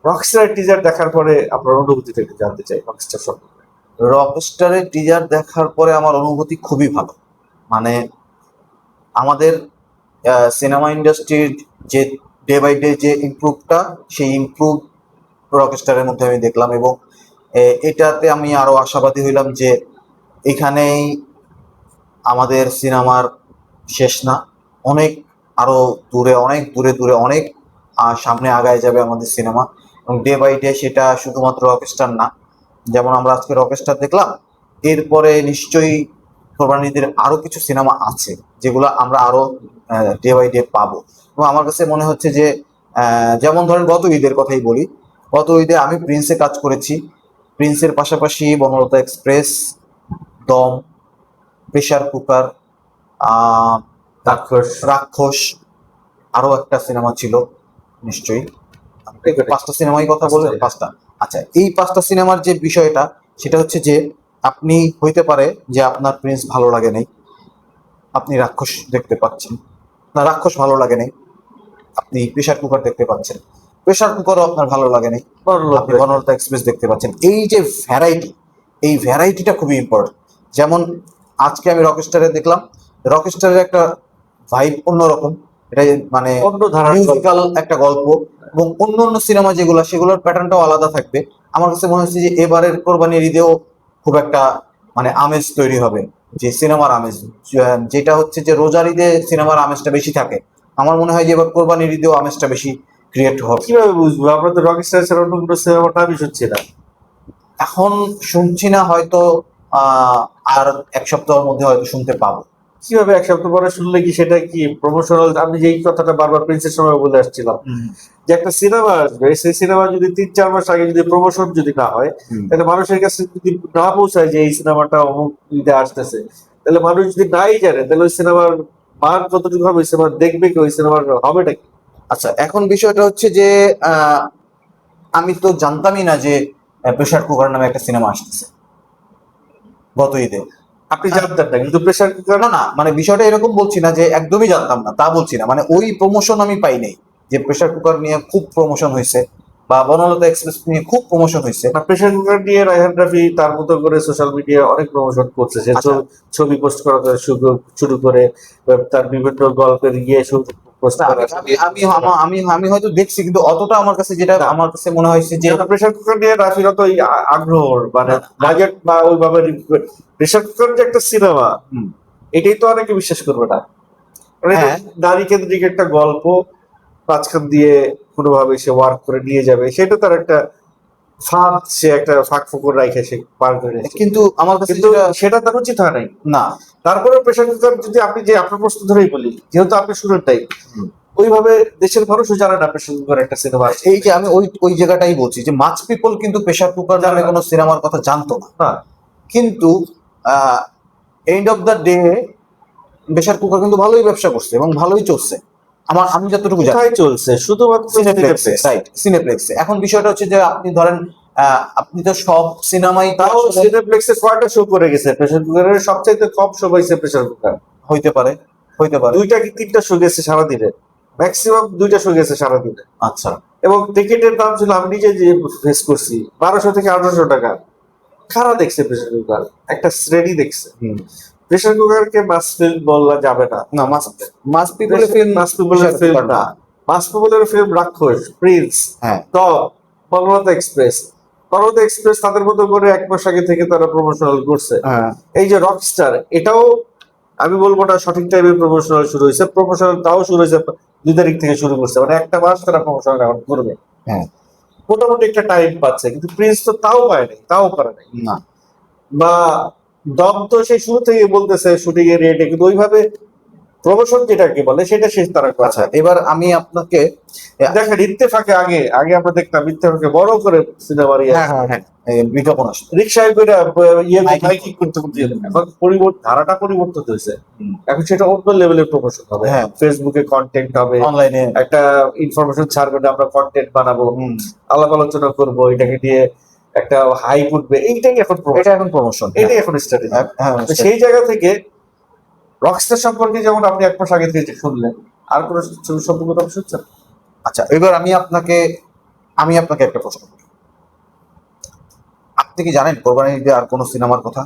রকস্টারের teaser দেখার পরে আপনার অনুভূতিটা একটু জানতে চাই রকস্টার সম্পর্কে। রকস্টারের টিজার দেখার পরে আমার অনুভূতি খুবই ভালো। মানে আমাদের সিনেমা ইন্ডাস্ট্রির যে ডে বাই ডে যে ইমপ্রুভটা, সেই ইমপ্রুভ রকস্টারের মধ্যে আমি দেখলাম, এবং এটাতে আমি আরো আশাবাদী হইলাম যে এখানেই আমাদের সিনেমার শেষ না, অনেক আরো দূরে, অনেক দূরে দূরে, অনেক সামনে আগায় যাবে আমাদের সিনেমা। এবং ডে বাই ডে সেটা শুধুমাত্র রকস্টার না, যেমন আমরা আজকে রকস্টার দেখলাম, এরপরে নিশ্চয়ই কোরবানিদের আরো কিছু সিনেমা আছে যেগুলো আমরা আরো ডে বাই ডে পাবো। এবং আমার কাছে মনে হচ্ছে যে যেমন ধরেন গত ঈদের কথাই বলি, গত ঈদে আমি প্রিন্সে কাজ করেছি, প্রিন্সের পাশাপাশি বনলতা এক্সপ্রেস, দম, প্রেশার কুকার, রাক্ষস, রাক্ষস, আরো একটা সিনেমা ছিল নিশ্চয়ই, পাঁচটা সিনেমাই কথা বলে, পাঁচটা। আচ্ছা, এই পাঁচটা সিনেমার যে বিষয়টা, সেটা হচ্ছে যে আপনি হইতে পারে যে আপনার প্রিন্স ভালো লাগে নাই, আপনি রাক্ষস দেখতে পাচ্ছেন, না রাক্ষস ভালো লাগে নাই, আপনি প্রেশার কুকার দেখতে পাচ্ছেন, প্রেশার কুকারও আপনার ভালো লাগে নাই, আপনি বনলতা এক্সপ্রেস দেখতে পাচ্ছেন। এই যে ভ্যারাইটি, এই ভ্যারাইটিটা খুবই ইম্পর্টেন্ট। যেমন আজকে আমি রকস্টারে দেখলাম, রকস্টারের একটা ভাইব অন্যরকম, এটা মানে অন্য ধারার মিউজিক্যাল একটা গল্প, এবং অন্য অন্য সিনেমা যেগুলো, সেগুলোর প্যাটার্নটাও আলাদা থাকবে। আমার কাছে মনে হচ্ছে যে এবারের কোরবানির ঈদেও খুব একটা মানে আমেজ তৈরি হবে, যে সিনেমার আমেজ, যেটা হচ্ছে যে রোজার ঈদে সিনেমার আমেজটা বেশি থাকে, আমার মনে হয় যে এবার কোরবানির ঈদেও আমেজটা বেশি ক্রিয়েট হবে। কিভাবে বুঝবো? আমরা তো রকস্টার ছাড়া অন্য কোনো সিনেমাটা আমি শুনছি না। এখন শুনছি না, হয়তো আর এক সপ্তাহের মধ্যে হয়তো শুনতে পাবো। কিভাবে এক সপ্তাহ পরে শুনলে কি সেটা কি প্রমোশনাল? আমি যেই কথাটা বারবার প্রিন্সের সময় বলে আসছিলাম, যে একটা সিনেমা আসবে, সেই সিনেমা যদি 3-4 মাস আগে যদি প্রমোশন যদি না হয়, তাহলে মানুষের কাছে যদি না পৌঁছায় যে এই সিনেমাটা অমুক ঈদে আসতেছে, তাহলে মানুষ যদি নাই জানে, তাহলে ওই সিনেমার মান কতটুকু হবে, ওই সিনেমা দেখবে কি, ওই সিনেমার হবেটা কি? আচ্ছা, এখন বিষয়টা হচ্ছে যে আমি তো জানতামই না যে প্রেশার কুকার নামে একটা সিনেমা আসতেছে গত ঈদে। আপনি জানতেন না, কিন্তু প্রেশার কুকার না না, মানে বিষয়টা এরকম বলছি না যে একদমই জানতাম না, তা বলছি না, মানে ওই প্রমোশন আমি পাই নাই যে প্রেশার কুকার নিয়ে খুব প্রমোশন হয়েছে, বা বনলতা এক্সপ্রেস নিয়ে খুব প্রমোশন হয়েছে। প্রেশার কুকার নিয়ে রায়হান রাফি তার মতো করে সোশ্যাল মিডিয়া অনেক প্রমোশন করছে, সে আচ্ছা। ছবি পোস্ট করা থেকে শুরু করে তার বিভিন্ন গল্পের ইয়ে পোস্ট না, করা। আমি আমি হয়তো দেখছি, কিন্তু অতটা আমার কাছে, যেটা আমার কাছে মনে হয়েছে যে প্রেশার কুকার নিয়ে রাফির অত আগ্রহ, মানে বাজেট বা ওইভাবে প্রেশার কুকার যে একটা সিনেমা, এটাই তো অনেকে বিশ্বাস করবে না। মানে হ্যাঁ, নারী কেন্দ্রিক একটা গল্প, মাঝখান দিয়ে কোনোভাবে সে ওয়ার্ক করে নিয়ে যাবে, সেটা তার একটা ফাঁদ, সে একটা ফাঁক ফোকর রাখে সে পার করে। কিন্তু আমার কাছে কিন্তু সেটা তার উচিত হয় নাই। না। তারপরে প্রেশার কুকার যদি আপনি, যে আপনার প্রশ্ন ধরেই বলি, যেহেতু আপনি শুনেন তাই, ওইভাবে দেশের মানুষও জানে না প্রেশার কুকার একটা সিনেমা আছে। এই যে আমি ওই ওই জায়গাটাই বলছি যে মাছ পিপল কিন্তু প্রেশার কুকার নামে কোনো সিনেমার কথা জানতো না, কিন্তু end of the day pressure cooker কিন্তু ভালোই ব্যবসা করছে এবং ভালোই চলছে, আমি যতটুকু জানি। কোথায় চলছে? শুধুমাত্র সিনেপ্লেক্সে, রাইট, সিনেপ্লেক্সে। এখন বিষয়টা হচ্ছে যে আপনি ধরেন আপনি তো সব সিনেমাই, তাও সিনেপ্লেক্সে কয়টা শো করে গেছে প্রেশার কুকারের? সবচাইতে কম শো পাইছে প্রেশার কুকার। হইতে পারে, হইতে পারে 2টা কি 3টা শো গেছে সারাদিনে, ম্যাক্সিমাম 2টা শো গেছে সারাদিনে। আচ্ছা। এবং টিকিটের দাম ছিল, আমি নিজে যে ফেস করছি, 1200 থেকে 1800 টাকা। কারা দেখছে প্রেশার কুকার? একটা শ্রেণী দেখছে। প্রেশার কুকারকে মাস ফিল্ম বলা যাবে না। না, মাস পিপলের ফিল্ম, মাস পিপলের ফিল্ম না। মাস পিপলের ফিল্ম রাক্ষস, প্রিন্স, হ্যাঁ, top, Banalata express. Banalata express তাদের মতো করে 1 মাস আগে থেকে তারা প্রমোশনাল করছে। এই যে রকস্টার, এটাও আমি বলবো না সঠিক টাইমে প্রমোশনাল শুরু হয়েছে, প্রমোশনাল তাও শুরু হয়েছে 2 তারিখ থেকে শুরু করছে, মানে 1টা মাস তারা প্রমোশনাল এখন করবে। হ্যাঁ, মোটামুটি একটা টাইম পাচ্ছে, কিন্তু প্রিন্স তো তাও পায় নাই, তাও পারে নাই। না। বা দম তো সেই শুরু থেকে বলতেছে শুটিং এর রেটে, কিন্তু ওইভাবে প্রমোশন যেটাকে বলে সেটা শেষ তারা করে। আচ্ছা, এবার আমি আপনাকে দেখেন ইত্তেফাকে আগে আগে আমরা দেখতাম ইত্তেফাকে বড় করে সিনেমার বিজ্ঞাপন আসতো, রিক্সায় করে মাইকিং করতে করতে। এখন ধারাটা পরিবর্তন হয়েছে, এখন সেটা অন্য লেভেলের প্রমোশন হবে। ফেসবুকে কন্টেন্ট হবে, অনলাইনে একটা ইনফরমেশন ছাড়বে, আমরা কন্টেন্ট বানাবো, আলাপ আলোচনা করবো, এটাকে নিয়ে একটা হাইপ উঠবে, এইটাই এখন প্রমোশন, এটাই এখন স্ট্র্যাটেজি। সেই জায়গা থেকে রকস্টার সম্পর্কে যেমন আপনি 1 মাস আগে থেকে শুনলেন, আর কোন ছবি সম্পর্কে আপনি শুনছেন? আচ্ছা, এবার আমি আপনাকে আমি আপনাকে একটা প্রশ্ন করি, আপনি কি জানেন কোরবানি ঈদে আর কোনো সিনেমার কথা?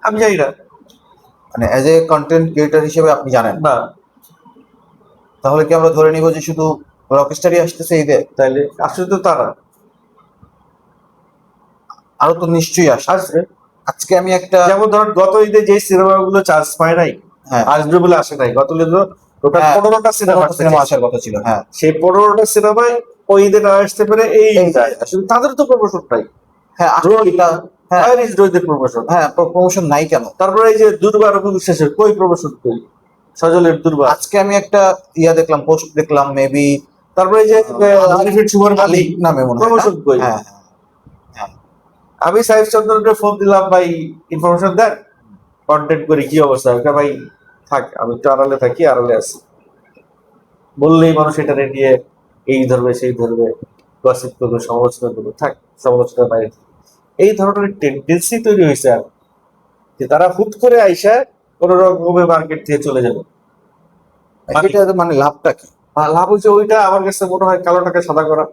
আমি জানি না। মানে অ্যাজ এ কন্টেন্ট ক্রিয়েটর হিসেবে আপনি জানেন? না। তাহলে কি আমরা ধরে নিব যে শুধু রকস্টারই আসতেছে ঈদে? তাইলে আসলে তো তারা আরো তো নিশ্চয়ই আসে। আসবে। আজকে আমি একটা, যেমন ধরুন গত ঈদে যে সিনেমাগুলো চান্স পায় নাই, হ্যাঁ আসবে বলে আসে নাই, গত ঈদে টোটাল হ্যাঁ 15টা সিনেমা সিনেমা আসার কথা ছিল, হ্যাঁ। সেই 15টা সিনেমায় ওই ঈদে না আসতে পারে এই এই ঈদে আসলে তাদের তো প্রমোশন নাই। হ্যাঁ আসলে এটা, হ্যাঁ রোহিতের প্রমোশন। হ্যাঁ প্রমোশন নাই কেন? তারপরে এই যে দুর্বার শেষের কই প্রমোশন কই, সজলের দুর্বার। আজকে আমি একটা দেখলাম, পোস্ট দেখলাম, মেবি তারপরে এই যে আরিফের শুভর আলী নামে মনে হয়, প্রমোশন কই। হ্যাঁ হ্যাঁ হ্যাঁ। আমি সাহেব চন্দ্রকে ফোন দিলাম, ভাই ইনফরমেশন দেন, কন্টেন্ট করে কি অবস্থা। ভাই থাক, আমি একটু আড়ালে থাকি, আড়ালে আছি বললেই মানুষ এটা নিয়ে এই ধরবে সেই ধরবে, গসিপ করবে, সমালোচনা করবে, থাক সমালোচনার বাইরে। এই ধরনের টেন্ডেন্সি তৈরি হয়েছে আর, যে তারা হুট করে আইসা কোন রকমের মার্কেট থেকে চলে যাবে। এটা মানে লাভটা কি? আর লাভ হচ্ছে ওইটা আমার কাছে মনে হয় কালো টাকা সাদা করা।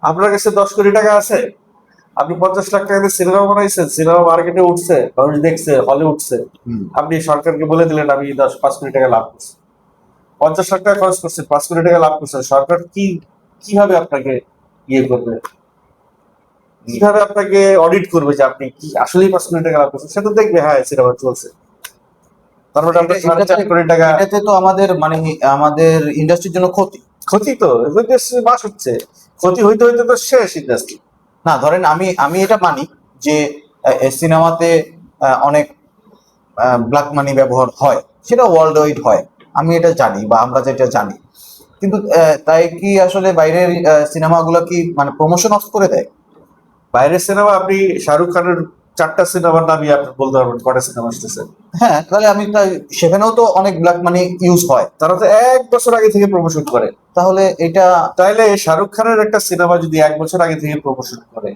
আপনার কাছে 10 কোটি টাকা আছে, আপনি 50 লাখ টাকা দিয়ে সিনেমা বানাইছেন, সিনেমা মার্কেটে উঠছে, মানুষ দেখছে, হলে উঠছে, আপনি সরকারকে বলে দিলেন আমি 5 কোটি টাকা লাভ করছি। 50 লাখ টাকা খরচ করছেন, 5 কোটি টাকা লাভ করছেন, সরকার কিভাবে আপনাকে ইয়ে করবে, কিভাবে আপনাকে অডিট করবে যে আপনি কি আসলেই 5 কোটি টাকা লাভ করছেন? সেটা দেখবে হ্যাঁ সিনেমা চলছে। তারপরে আপনার 4.5 কোটি টাকা এটাতে তো আমাদের মানে আমাদের ইন্ডাস্ট্রির জন্য ক্ষতি। ক্ষতি তো বাস হচ্ছে, ক্ষতি হইতে হইতে তো শেষ ইন্ডাস্ট্রি। না ধরেন আমি আমি এটা মানি যে সিনেমাতে অনেক ব্ল্যাক মানি ব্যবহার হয়, সেটা ওয়ার্ল্ড ওয়াইড হয়, আমি এটা জানি বা আমরা যেটা জানি, কিন্তু তাই কি আসলে বাইরের সিনেমাগুলো কি মানে প্রমোশন অফ করে দেয়? বাইরের সিনেমা আপনি শাহরুখ খানের 4টা সিনেমার নামই আপনি বলতে পারবেন কটা সিনেমা আসতেছে। হ্যাঁ তাহলে আমি সেখানেও তো অনেক ব্ল্যাক মানি ইউজ হয়, তারা তো 1 বছর আগে থেকে প্রমোশন করে। তাহলে এটা, তাইলে শাহরুখ খানের একটা সিনেমা যদি 1 বছর আগে থেকে প্রমোশন করে,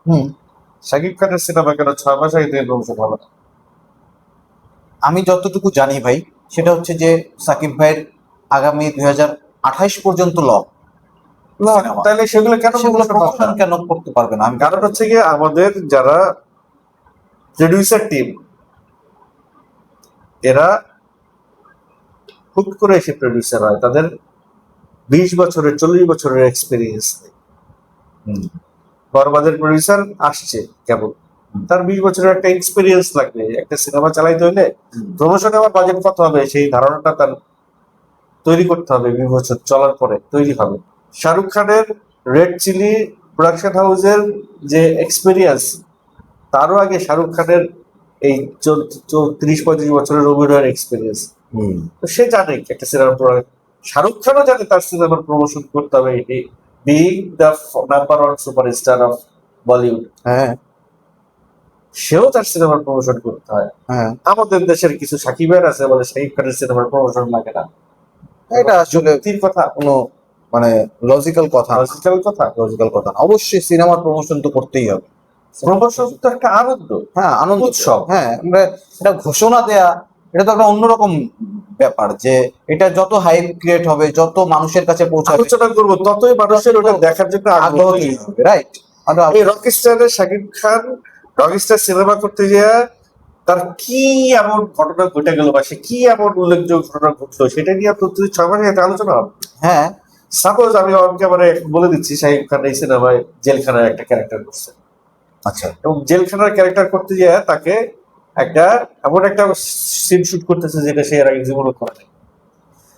হুম, শাকিব খানের সিনেমা কেন 6 মাস আগে থেকে প্রমোশন হবে না? আমি যতটুকু জানি ভাই, সেটা হচ্ছে যে সাকিব ভাইয়ের আগামী 2028 পর্যন্ত না, সিনেমা, তাহলে সেগুলো কেন সেগুলো প্রমোশন হবে না? প্রমোশন কেন করতে পারবে না? আমি কারণ হচ্ছে গিয়ে আমাদের যারা প্রডিউসার টিম, এরা হুট করে এসে প্রডিউসার হয়, তাদের 20 বছরের 40 বছরের এক্সপিরিয়েন্স। হুম, বরবাদের প্রডিউসার আসছে কেবল, তার 20 বছরের একটা এক্সপিরিয়েন্স লাগবে একটা সিনেমা চালাইতে হলে। প্রমোশনে আমার বাজেট কত হবে সেই ধারণাটা তার তৈরি করতে হবে, 20 বছর চলার পরে তৈরি হবে। শাহরুখ খানের রেড চিলি প্রোডাকশন হাউসের যে এক্সপিরিয়েন্স, তারও আগে শাহরুখ খানের এই 30-35 বছরের অভিনয়ের এক্সপিরিয়েন্স। হুম, তো সে জানে একটা সিনেমার শাহরুখ খানও জানে তার সিনেমার প্রমোশন করতে হবে, being the number 1 superstar of Bollywood, হ্যাঁ সেও তার সিনেমার প্রমোশন করতে হয়। হ্যাঁ, আমাদের দেশের কিছু সাকিবের আছে বলে শাকিব খানের সিনেমার প্রমোশন লাগে না, এটা আসলে যুক্তির কথা, কোনো মানে লজিক্যাল কথা না। লজিক্যাল কথা। লজিক্যাল কথা না, অবশ্যই সিনেমার প্রমোশন তো করতেই হবে। প্রমোশন তো একটা আনন্দ, হ্যাঁ আনন্দ উৎসব। হ্যাঁ, আমরা এটা ঘোষণা দেয়া, এটা তো একটা অন্যরকম ব্যাপার, যে এটা যত হাইপ ক্রিয়েট হবে, যত মানুষের কাছে পৌঁছাবে, আলোচনা করবো, ততই মানুষের ওটা দেখার জন্য আগ্রহ আগ্রহ তৈরি তৈরি হবে, হবে। রাইট? এই রকস্টারের শাকিব খান রকস্টার সিনেমা করতে গিয়ে তার কি এমন ঘটনা ঘটে গেল বা সে কি এমন উল্লেখযোগ্য ঘটনা ঘটলো সেটা নিয়ে প্রতি 6 মাসে একটা আলোচনা হবে। হ্যাঁ সাপোজ আমি অনকে বলে দিচ্ছি, শাকিব খান এই সিনেমায় জেলখানার একটা ক্যারেক্টার করছে, আচ্ছা, এবং জেলখানার ক্যারেক্টার করতে গিয়ে তাকে একটা এমন একটা সিন শুট করতেছে যেটা সে এর আগে জীবনে করে নাই।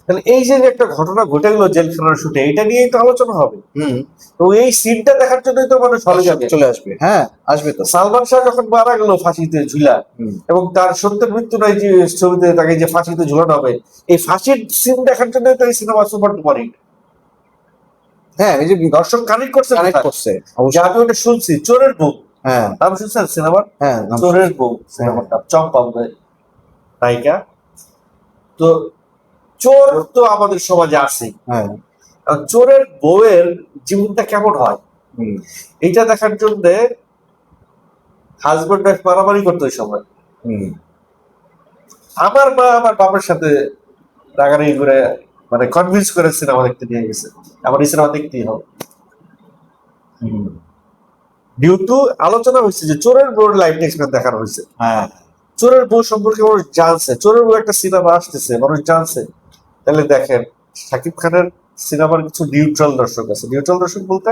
তাহলে এই যে একটা ঘটনা ঘটে গেলো জেলখানার শুটে, এটা নিয়েই তো আলোচনা হবে। হুম, তো এই সিনটা দেখার জন্যই তো মানুষ হলে যাবে। চলে আসবে, হ্যাঁ আসবে তো। সালমান শাহ যখন মারা গেল ফাঁসিতে ঝুলা, এবং তার সত্যের মৃত্যু নাই যে ছবিতে তাকে যে ফাঁসিতে ঝুলানো হবে, এই ফাঁসির সিন দেখার জন্য তো এই সিনেমা সুপার ডুপার হিট। হ্যাঁ এই যে দর্শক কানেক্ট করছে, কানেক্ট করছে যে অবশ্যই। আমি ওটা শুনছি, চোরের বউ হ্যাঁ নাম শুনছেন সিনেমার? হ্যাঁ, চোরের বউ সিনেমাটা, চম্পা নায়িকা। তো চোর তো আমাদের সমাজে আছে, হ্যাঁ, চোরের বউয়ের জীবনটা কেমন হয় হুম, এইটা দেখার জন্য হাজবেন্ড ওয়াইফ মারামারি করতো ওই সময়। হুম, আমার মা আমার বাবার সাথে রাগারাগি করে মানে কনভিন্স করে সিনেমা দেখতে নিয়ে গেছে, আমার এই সিনেমা দেখতেই হবে। ডিউ টু আলোচনা হয়েছে যে চোরের বউর লাইফ এক্সপেরিয়েন্স দেখানো হয়েছে, হ্যাঁ চোরের বউ সম্পর্কে মানুষ জানছে, চোরের বউ একটা সিনেমা আসতেছে মানুষ জানছে। তাহলে দেখেন শাকিব খানের সিনেমার কিছু নিউট্রাল দর্শক আছে। নিউট্রাল দর্শক বলতে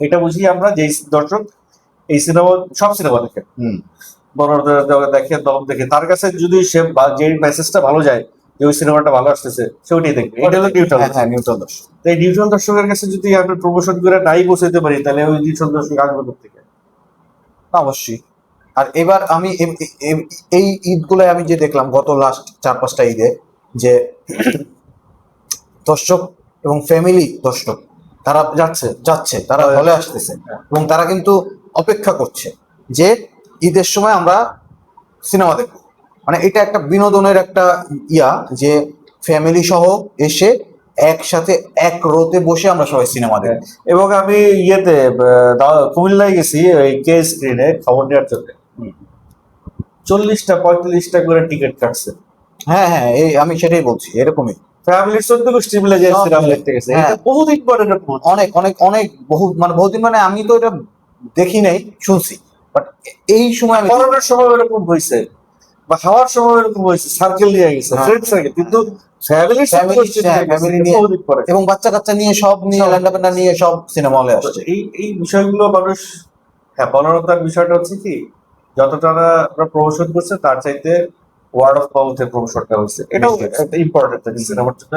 এটা বুঝি আমরা যে দর্শক এই সিনেমা সব সিনেমা দেখেন, মনোরঞ্জন দেখে, দম দেখে, তার কাছে যদি সে যে মেসেজটা ভালো যায়, যে ওই সিনেমাটা ভালো আসতেছে, সে ওইটাই দেখবে। এটা হলো নিউট্রাল। হ্যাঁ নিউট্রাল দর্শক। তো এই নিউট্রাল দর্শকের কাছে যদি আমরা প্রমোশন করে নাই পৌঁছাতে পারি, তাহলে ওই নিউট্রাল দর্শক আসবে কোথেকে? অবশ্যই। আর এবার আমি এই ঈদগুলো আমি যে দেখলাম গত লাস্ট 4-5টা ঈদে, যে দর্শক এবং ফ্যামিলি দর্শক তারা যাচ্ছে তারা হলে আসতেছে, এবং তারা কিন্তু অপেক্ষা করছে যে ঈদের সময় আমরা সিনেমা দেখবো। মানে এটা একটা বিনোদনের একটা যে ফ্যামিলি সহ এসে একসাথে এক রোতে বসে আমরা সবাই সিনেমা দেখবো। এবং আমি কুমিল্লায় গেছি ওই কে স্ক্রিনে খবর নেওয়ার জন্য, 40টা 45টা করে টিকিট কাটছে। হ্যাঁ এই আমি সেটাই বলছি, এরকমই ফ্যামিলির 14 গোষ্ঠী মিলে যে সিনেমা দেখতে গেছে, হ্যাঁ। এটা বহুদিন পরে এরকম হচ্ছে। অনেক অনেক অনেক বহুদিন, মানে আমি তো এটা দেখি নাই, শুনছি, বাট এই সময় আমি করোনার সময় এরকম হয়েছে, বা খাওয়ার সময় এরকম হয়েছে, সার্কেল নিয়ে গেছে, হ্যাঁ। ফ্রেন্ড সার্কেল, কিন্তু ফ্যামিলি নিয়ে বহুদিন পরে। এবং বাচ্চা কাচ্চা নিয়ে সব নিয়ে ল্যান্ডা নিয়ে সব সিনেমা হলে তো আসছে। এই বিষয়গুলো মানুষ, হ্যাঁ বনরতার বিষয়টা হচ্ছে কি, যতটা না আমরা প্রমোশন করছে তার চাইতে ওয়ার্ড অফ মাউথের প্রমোশনটা হচ্ছে, এটাও বেশি। একটা ইম্পর্টেন্ট সিনেমার জন্য।